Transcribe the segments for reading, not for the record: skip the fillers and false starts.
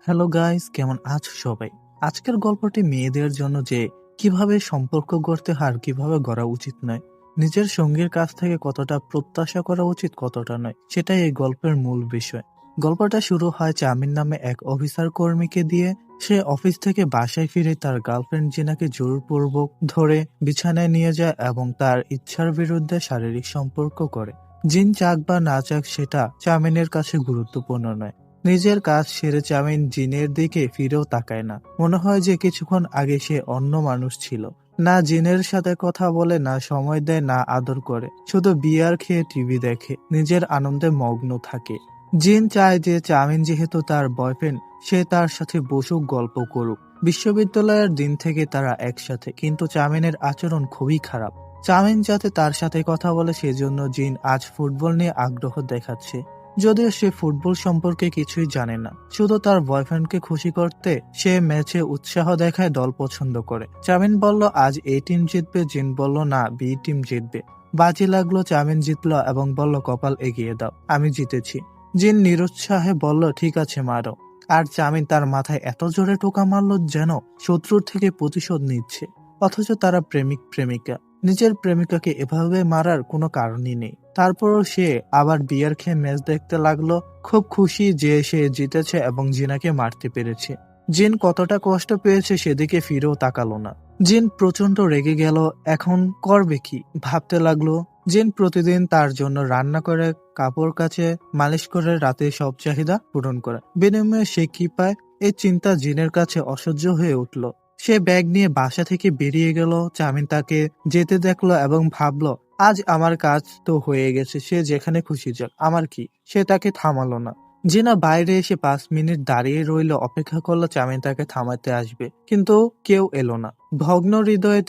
Hello guys, কেমন আছো সবাই? আজকের গল্পটি মেয়েদের জন্য যে কিভাবে সম্পর্ক গড়তে হয় আর কিভাবে গড়া উচিত নয়, নিজের সঙ্গীর কাছ থেকে কতটা প্রত্যাশা করা উচিত কতটা নয়, সেটাই এই গল্পের মূল বিষয়। গল্পটা শুরু হয় চামিন নামে এক অফিসার কর্মীকে দিয়ে। সে অফিস থেকে বাসায় ফিরে তার গার্লফ্রেন্ড জিনাকে জোরপূর্বক ধরে বিছানায় নিয়ে যায় এবং তার ইচ্ছার বিরুদ্ধে শারীরিক সম্পর্ক করে। জিন চাক বা না চাক সেটা চামিনের কাছে গুরুত্বপূর্ণ নয়। নিজের কাজ সেরে চাউমিন জিনের দিকে ফিরেও তাকায় না। মনে হয় যে কিছুক্ষণ আগে সে অন্য মানুষ ছিল। না জিনের সাথে কথা বলে, না সময় দেয়, না আদর করে, শুধু বিয়ার খেয়ে টিভি দেখে, নিজের আনন্দে মগ্ন থাকে। জিন চায় যে চাউমিন যেহেতু তার বয়ফ্রেন্ড, সে তার সাথে বসুক, গল্প করুক। বিশ্ববিদ্যালয়ের দিন থেকে তারা একসাথে, কিন্তু চাউমিনের আচরণ খুবই খারাপ। চাউমিন যাতে তার সাথে কথা বলে সেজন্য জিন আজ ফুটবল নিয়ে আগ্রহ দেখাচ্ছে, যদিও সে ফুটবল সম্পর্কে কিছুই জানে না। শুধু তার বয়ফ্রেন্ডকে খুশি করতে সে ম্যাচে উৎসাহ দেখায়, দল পছন্দ করে। চামিন বলল আজ এ টিম জিতবে, জিন বলল না, বি টিম জিতবে। বাজি লাগলো, চামিন জিতলো এবং বলল কপাল এগিয়ে দাও, আমি জিতেছি। জিন নিরুৎসাহে বলল ঠিক আছে মারো। আর চামিন তার মাথায় এত জোরে টোকা মারল যেন শত্রুর থেকে প্রতিশোধ নিচ্ছে। অথচ তারা প্রেমিক প্রেমিকা, নিজের প্রেমিকাকে এভাবে মারার কোনো কারণই নেই। তারপরও সে আবার বিয়ার খেয়ে ম্যাচ দেখতে লাগলো, খুব খুশি যে সে জিতেছে এবং জিনাকে মারতে পেরেছে। জিন কতটা কষ্ট পেয়েছে সেদিকে ফিরেও তাকালো না। জিন প্রচন্ড রেগে গেল, এখন করবে কি ভাবতে লাগলো। জিন প্রতিদিন তার জন্য রান্না করে, কাপড় কাচে, মালিশ করে, রাতে সব চাহিদা পূরণ করে। বিনিময়ে সে কি পায়, এই চিন্তা জিনের কাছে অসহ্য হয়ে উঠল। সে ব্যাগ নিয়ে বাসা থেকে বেরিয়ে গেল। চামিন তাকে যেতে দেখলো এবং ভাবলো আজ আমার কাজ তো হয়ে গেছে, সে যেখানে খুশি যাক, আমার কি। সে তাকে থামালো না। জিনা বাইরে এসে 5 মিনিট দাঁড়িয়ে রইল, অপেক্ষা করলো চামিন তাকে থামাতে আসবে, কিন্তু কেউ এলো না। ভগ্ন হৃদয়ে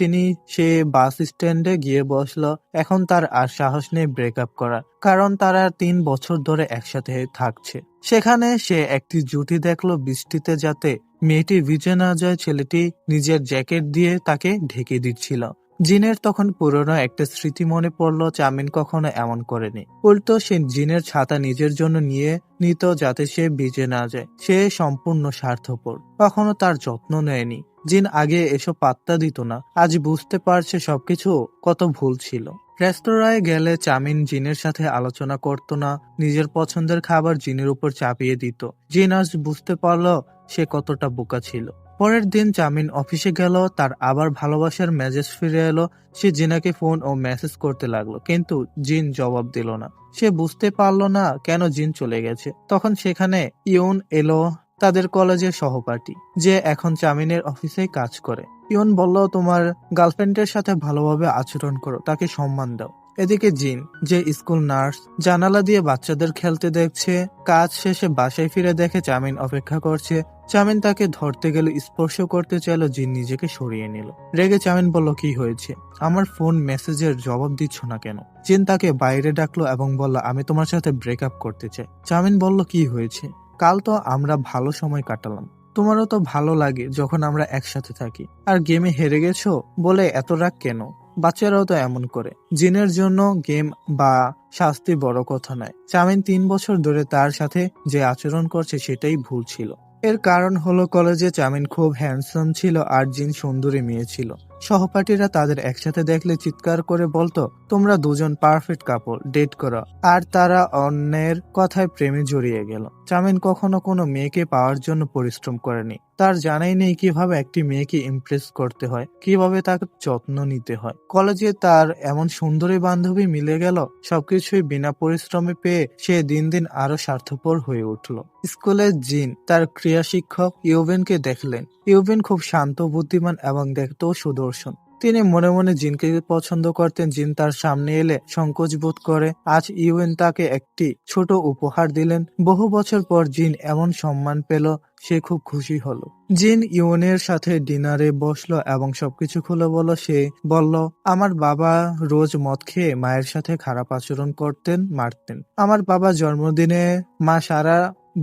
সে বাস স্ট্যান্ডে গিয়ে বসলো। এখন তার আর সাহস নেই ব্রেকআপ করার, কারণ তারা 3 বছর ধরে একসাথে থাকছে। সেখানে সে একটি জুটি দেখলো বৃষ্টিতে, যাতে মেয়েটি ভিজে না যায় ছেলেটি নিজের জ্যাকেট দিয়ে তাকে ঢেকে দিচ্ছিল। জিনের তখন পুরনো একটা স্মৃতি মনে পড়ল, চামিন কখনো এমন করেনি। উল্টো সে জিনের ছাতা নিজের জন্য নিয়ে নিত যাতে সে ভিজে না যায়। সে সম্পূর্ণ স্বার্থপর, কখনো তার যত্ন নেয়নি। জিন আগে এসব পাত্তা দিত না, আজ বুঝতে পারছে সবকিছু কত ভুল ছিল। রেস্তোরাঁয় গেলে চামিন জিনের সাথে আলোচনা করত না, নিজের পছন্দের খাবার জিনের উপর চাপিয়ে দিত। জিন আজ বুঝতে পারল সে কতটা বোকা ছিল। পরের দিন চামিন অফিসে গেল, তার আবার ভালোবাসার মেজাজ ফিরে এলো। সে জিনাকে ফোন ও মেসেজ করতে লাগলো, কিন্তু জিন জবাব দিল না। সে বুঝতে পারলো না কেন জিন চলে গেছে। তখন সেখানে ইয়ন এলো, তাদের কলেজের সহপাঠী, যে এখন চামিনের অফিসে কাজ করে। ইয়ন বলল তোমার গার্লফ্রেন্ডের সাথে ভালোভাবে আচরণ করো, তাকে সম্মান দাও। এদিকে জিন, যে স্কুল নার্স, জানালা দিয়ে বাচ্চাদের খেলতে দেখছে। কাজ শেষে বাসায় ফিরে দেখে চামিন অপেক্ষা করছে। চামিন তাকে ধরতে গেল, স্পর্শ করতে চাইল, জিন নিজেকে সরিয়ে নিল। রেগে চামিন বলল কি হয়েছে, আমার ফোন মেসেজের জবাব দিচ্ছ না কেন? জিন তাকে বাইরে ডাকলো এবং বলল আমি তোমার সাথে ব্রেকআপ করতে চাই। চামিন বলল কি হয়েছে, কাল তো আমরা ভালো সময় কাটালাম, তোমারও তো ভালো লাগে যখন আমরা একসাথে থাকি, আর গেমে হেরে গেছো বলে এত রাগ কেন? বাচ্চারাও তো এমন করে। জিনের জন্য গেম বা শাস্তি বড় কথা নয়। চামিন 3 বছর ধরে তার সাথে যে আচরণ করছে সেটাই ভুল ছিল। এর কারণ হলো কলেজে চামিন খুব হ্যান্ডসাম ছিল আর জিন সুন্দরী মেয়ে ছিল। সহপাঠীরা তাদের একসাথে দেখলে চিৎকার করে বলতো তোমরা দুজন পারফেক্ট কাপল, ডেট করো। আর তারা অন্যের কথায় প্রেমে জড়িয়ে গেল। চামিন কখনো কোনো মেয়েকে পাওয়ার জন্য পরিশ্রম করেনি। তার জানাই নেই কিভাবে একটি মেয়েকে ইমপ্রেস করতে হয়, কিভাবে তার যত্ন নিতে হয়। কলেজে তার এমন সুন্দরী বান্ধবী মিলে গেল, সবকিছুই বিনা পরিশ্রমে পেয়ে সে দিন দিন আরো স্বার্থপর হয়ে উঠল। স্কুলে জিন তার ক্রীড়া শিক্ষক ইউবেনকে দেখলেন। ইউবেন খুব শান্ত, বুদ্ধিমান এবং দেখতেও সুদর্শন। তিনি মনে মনে জিনকে পছন্দ করতেন। জিন তার সামনে এলে সংকোচ বোধ করে। আজ ইউএন তাকে একটি ছোট উপহার দিলেন। বহু বছর পর জিন এমন সম্মান পেল, সে খুব খুশি হলো। জিন ইউনের সাথে ডিনারে বসলো এবং সবকিছু খুলে বলল। সে বলল আমার বাবা রোজ মদ খেয়ে মায়ের সাথে খারাপ আচরণ করতেন, মারতেন। আমার বাবা জন্মদিনে মা সারা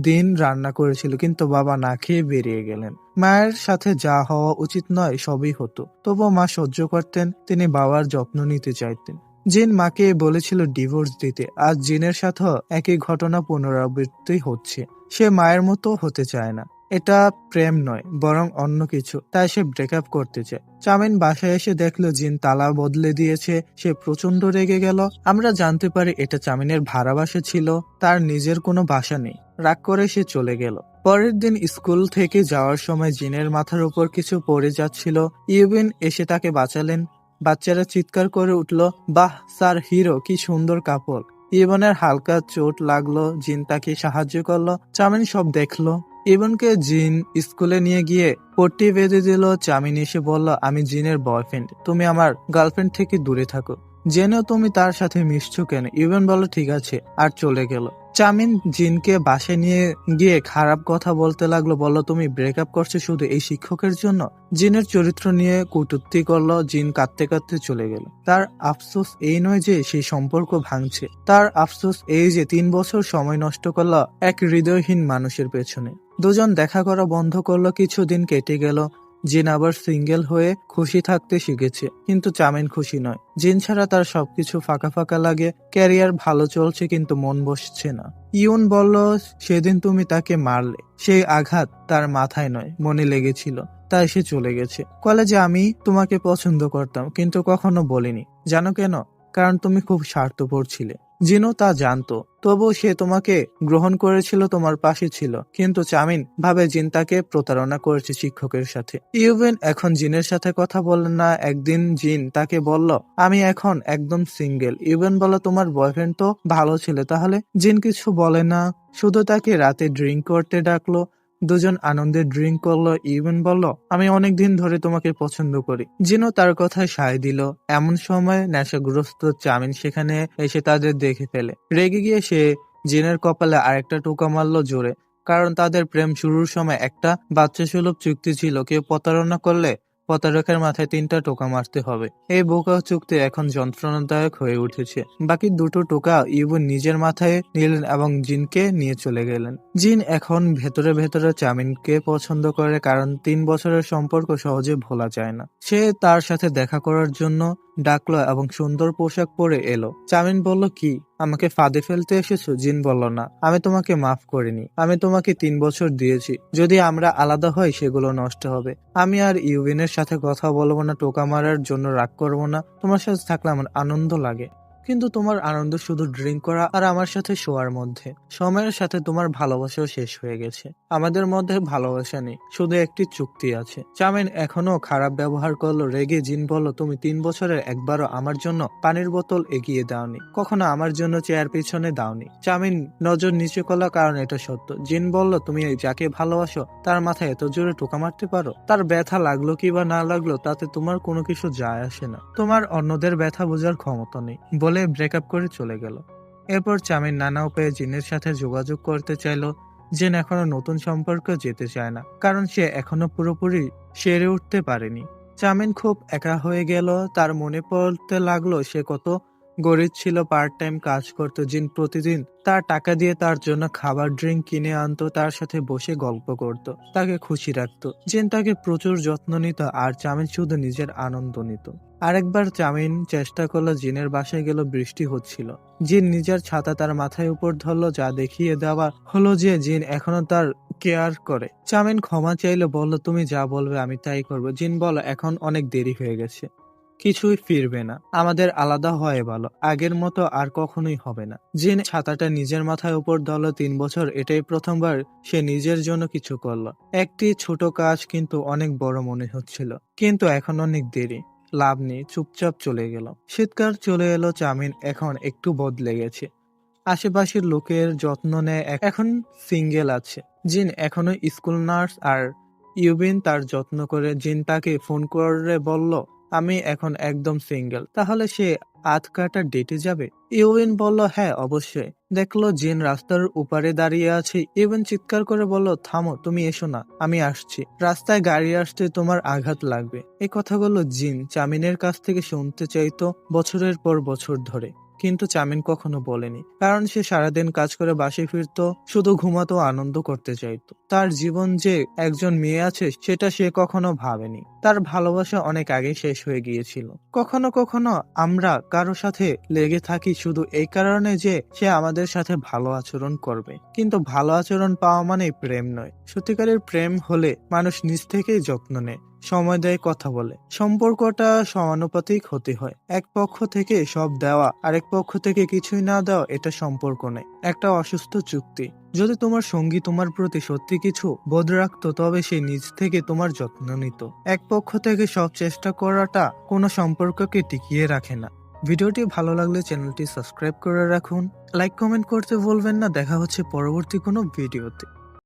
দিন রান্না করেছিল, কিন্তু বাবা না খেয়ে বেরিয়ে গেলেন। মায়ের সাথে যা হওয়া উচিত নয় সবই হতো, তবুও মা সহ্য করতেন। তিনি বাবার যত্ন নিতে চাইতেন। জিন মাকে বলেছিল ডিভোর্স দিতে। আজ জিনের সাথেও একই ঘটনা পুনরাবৃত্তি হচ্ছে। সে মায়ের মতো হতে চায় না। এটা প্রেম নয়, বরং অন্য কিছু, তাই সে ব্রেকআপ করতে চায়। চামিন বাসায় এসে দেখলো জিন তালা বদলে দিয়েছে। সে প্রচন্ড রেগে গেল। আমরা জানতে পারি এটা চামিনের ভাড়া বাসা ছিল, তার নিজের কোনো বাসা নেই। রাগ করে সে চলে গেল। পরের দিন স্কুল থেকে যাওয়ার সময় জিনের মাথার উপর কিছু পড়ে যাচ্ছিল। ইউবিন এসে তাকে বাঁচালেন। বাচ্চারা চিৎকার করে উঠল, বাহ স্যার, হিরো, কি সুন্দর কাপড়। ইবনের হালকা চোট লাগলো। জিন তাকে সাহায্য করলো। চামিন সব দেখলো। ইবনকে জিন স্কুলে নিয়ে গিয়ে পট্টি বেঁধে দিল। চামিন এসে বলল, আমি জিনের বয়ফ্রেন্ড, তুমি আমার গার্লফ্রেন্ড থেকে দূরে থাকো। জেনেও তুমি তার সাথে মিশছো কেন? ইবন বলল, ঠিক আছে, আর চলে গেল। চামিন জিনকে বাসায় নিয়ে গিয়ে খারাপ কথা বলতে লাগলো। বলল, তুমি ব্রেকআপ করছো শুধু এই শিক্ষকের জন্য। জিনের চরিত্র নিয়ে কটূক্তি করলো। জিন কাঁদতে কাঁদতে চলে গেল। তার আফসোস এই নয় যে সেই সম্পর্ক ভাঙছে, তার আফসোস এই যে 3 বছর সময় নষ্ট করলো এক হৃদয়হীন মানুষের পেছনে। দুজন দেখা করা বন্ধ করলো। কিছুদিন কেটে গেল। জিন আবার সিঙ্গেল হয়ে খুশি থাকতে শিখেছে, কিন্তু চামিন খুশি নয়। জিন ছাড়া তার সবকিছু ফাঁকা ফাঁকা লাগে। ক্যারিয়ার ভালো চলছে, কিন্তু মন বসছে না। ইউন বলল, সেদিন তুমি তাকে মারলে, সেই আঘাত তার মাথায় নয়, মনে লেগেছিল, তাই সে চলে গেছে। কলেজে আমি তোমাকে পছন্দ করতাম, কিন্তু কখনো বলিনি। জানো কেন? কারণ তুমি খুব স্বার্থপর ছিলে। জিনও তা জানতো, তবুও সে তোমাকে গ্রহণ করেছিল, তোমার পাশে ছিল। কিন্তু চামিন ভাবে জিন তাকে প্রতারণা করেছে শিক্ষকের সাথে। ইউবেন এখন জিনের সাথে কথা বলে না। একদিন জিন তাকে বলল, আমি এখন একদম সিঙ্গেল। ইউবেন বলল, তোমার বয়ফ্রেন্ড তো ভালো ছিল। তাহলে? জিন কিছু বলে না, শুধু তাকে রাতে ড্রিঙ্ক করতে ডাকলো। দুজন আনন্দে ড্রিঙ্ক করলো। ইউবেন বলল, আমি অনেকদিন ধরে তোমাকে পছন্দ করি। জিনও তার কথায় সায় দিল। এমন সময় নেশাগ্রস্ত চামিন সেখানে এসে তাদের দেখে ফেলে। রেগে গিয়ে সে জিনের কপালে আরেকটা টোকা মারল জোরে। কারণ তাদের প্রেম শুরুর সময় একটা বাচ্চা সুলভ চুক্তি ছিল, কেউ প্রতারণা করলে প্রতারকের মাথায় 3টা টোকা মারতে হবে। এই বোকা চুক্তি এখন যন্ত্রণাদায়ক হয়ে উঠেছে। বাকি 2টো টোকা ইউবন নিজের মাথায় নিলেন এবং জিনকে নিয়ে চলে গেলেন। জিন এখন ভেতরে ভেতরে চামিনকে পছন্দ করে, কারণ 3 বছরের সম্পর্ক সহজে ভোলা যায় না। সে তার সাথে দেখা করার জন্য ডাকলো এবং সুন্দর পোশাক পরে এলো। চামিন বলল, কি আমাকে ফাঁদে ফেলতে এসেছো? জিন বলল, না, আমি তোমাকে মাফ করিনি। আমি তোমাকে 3 বছর দিয়েছি। যদি আমরা আলাদা হই সেগুলো নষ্ট হবে। আমি আর ইউবিনের সাথে কথা বলবো না, টোকা মারার জন্য রাগ করবো না। তোমার সাথে থাকলে আমার আনন্দ লাগে, কিন্তু তোমার আনন্দ শুধু ড্রিঙ্ক করা আর আমার সাথে শোয়ার মধ্যে। সময়ের সাথে তোমার ভালোবাসাও শেষ হয়ে গেছে। আমাদের মধ্যে ভালোবাসা নেই, শুধু একটি চুক্তি আছে। চামিন এখনো খারাপ ব্যবহার করলো। রেগে জিন বলল, তুমি 3 বছরের একবারও আমার জন্য পানির বোতল এগিয়ে দাওনি, কখনো আমার জন্য চেয়ার পিছনে দাওনি। চামিন নজর নিচে করলো, কারণ এটা সত্য। জিন বলল, তুমি যাকে ভালোবাসো তার মাথায় এত জোরে টোকা মারতে পারো? তার ব্যথা লাগলো কি বা না লাগলো তাতে তোমার কোনো কিছু যায় আসে না। তোমার অন্যদের ব্যথা বোঝার ক্ষমতা নেই, বলে ব্রেকআপ করে চলে গেল। এরপর চামিন নানা উপায়ে জিনের সাথে যোগাযোগ করতে চাইলো। জিন এখনো নতুন সম্পর্কে যেতে চায় না, কারণ সে এখনো পুরোপুরি সেরে উঠতে পারেনি। চামিন খুব একা হয়ে গেল। তার মনে পড়তে লাগলো সে কত গরিব ছিল, পার্ট টাইম কাজ করতো। জিন প্রতিদিন তার টাকা দিয়ে তার জন্য খাবার ড্রিঙ্ক কিনে আনতো, তার সাথে বসে গল্প করত, তাকে খুশি রাখতো। জিন তাকে প্রচুর যত্ন নিত, আর চামিন শুধু নিজের আনন্দ নিত। আরেকবার চামিন চেষ্টা করলো, জিনের বাসায় গেল, বৃষ্টি হচ্ছিল। জিন নিজের ছাতা তার মাথায় উপর ধরলো, যা দেখিয়ে দেওয়া হলো যে জিন এখনো তার কেয়ার করে। চামিন ক্ষমা চাইলো, বলল, তুমি যা বলবে আমি তাই করবো। জিন বলল, এখন অনেক দেরি হয়ে গেছে, কিছুই ফিরবে না, আমাদের আলাদা হয় ভালো, আগের মতো আর কখনোই হবে না। জিন ছাতাটা নিজের মাথায় উপর ধরল। 3 বছর এটাই প্রথমবার সে নিজের জন্য কিছু করলো। একটি ছোট কাজ, কিন্তু অনেক বড় মনে হচ্ছিল। কিন্তু এখন অনেক দেরি, লাভ নেই, চুপচাপ চলে গেল। শীতকাল চলে এলো। চামিন এখন একটু বদলে গেছে। আশেপাশের লোকের যত্ন নেয়, এখন সিঙ্গেল আছে। জিন এখনো স্কুল নার্স, আর ইউবিন তার যত্ন করে। জিন তাকে ফোন করে বলল, আমি এখন একদম সিঙ্গেল। তাহলে সে আধ কাটা ডেটে যাবে? ইউবিন বলল, হ্যাঁ অবশ্যই। দেখলো জিন রাস্তার উপারে দাঁড়িয়ে আছে। ইউবিন চিৎকার করে বলল, থামো, তুমি এসো না, আমি আসছি। রাস্তায় গাড়ি আসতে তোমার আঘাত লাগবে। এই কথাগুলো জিন চামিনের কাছ থেকে শুনতে চাইতো বছরের পর বছর ধরে। কিন্তু চামিন কখনো বলেনি, কারণ সে সারাদিন কাজ করে বাসায় ফিরতো, শুধু ঘুমাতো, আনন্দ করতে চাইতো। তার জীবন যে একজন মেয়ে আছে সেটা সে কখনো ভাবেনি। তার ভালোবাসা অনেক আগে শেষ হয়ে গিয়েছিল। কখনো কখনো আমরা কারো সাথে লেগে থাকি শুধু এই কারণে যে সে আমাদের সাথে ভালো আচরণ করবে, কিন্তু ভালো আচরণ পাওয়া মানে প্রেম নয়। সত্যিকারের প্রেম হলে মানুষ নিজ থেকেই যত্ন নেয়, সময় দেয়, কথা বলে। সম্পর্কটা সমানুপাতিক হতে হয়। এক পক্ষ থেকে সব দেওয়া, আরেক পক্ষ থেকে কিছুই না দেওয়া, এটা সম্পর্ক নয়, একটা অসুস্থ চুক্তি। যদি তোমার সঙ্গী তোমার প্রতি সত্যি কিছু বোধ রাখতো, তবে সে নিজ থেকে তোমার যত্ন নিত। এক পক্ষ থেকে সব চেষ্টা করাটা কোনো সম্পর্ককে টিকিয়ে রাখে না। ভিডিওটি ভালো লাগলে চ্যানেলটি সাবস্ক্রাইব করে রাখুন, লাইক কমেন্ট করতে ভুলবেন না। দেখা হচ্ছে পরবর্তী কোনো ভিডিওতে।